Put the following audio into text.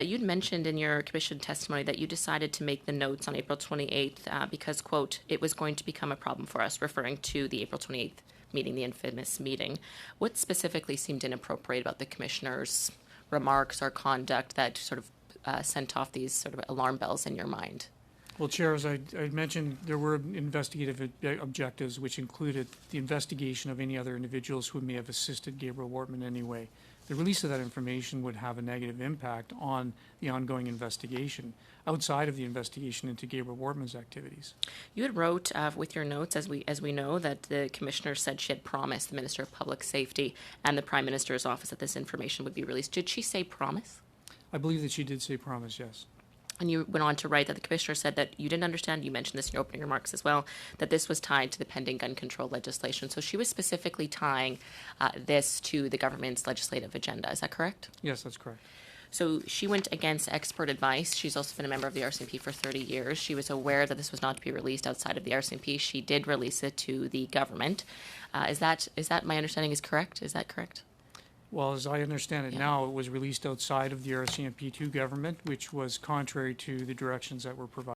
You'd mentioned in your commission testimony that you decided to make the notes on April 28th because, quote, it was going to become a problem for us, referring to the April 28th meeting, the infamous meeting. What specifically seemed inappropriate about the commissioner's remarks or conduct that sort of sent off these sort of alarm bells in your mind? Well, Chair, as I mentioned, there were investigative objectives which included the investigation of any other individuals who may have assisted Gabriel Wortman in any way. The release of that information would have a negative impact on the ongoing investigation outside of the investigation into Gabriel Wortman's activities. You had wrote with your notes, as we know, that the commissioner said she had promised the Minister of Public Safety and the Prime Minister's office that this information would be released. Did she say promise? I believe that she did say promise, yes. And you went on to write that the commissioner said that you didn't understand, you mentioned this in your opening remarks as well, that this was tied to the pending gun control legislation. So she was specifically tying this to the government's legislative agenda. Is that correct? Yes, that's correct. So she went against expert advice. She's also been a member of the RCMP for 30 years. She was aware that this was not to be released outside of the RCMP. She did release it to the government. Is that my understanding is correct? Is that correct? Well, as I understand it now, it was released outside of the RCMP to government, which was contrary to the directions that were provided.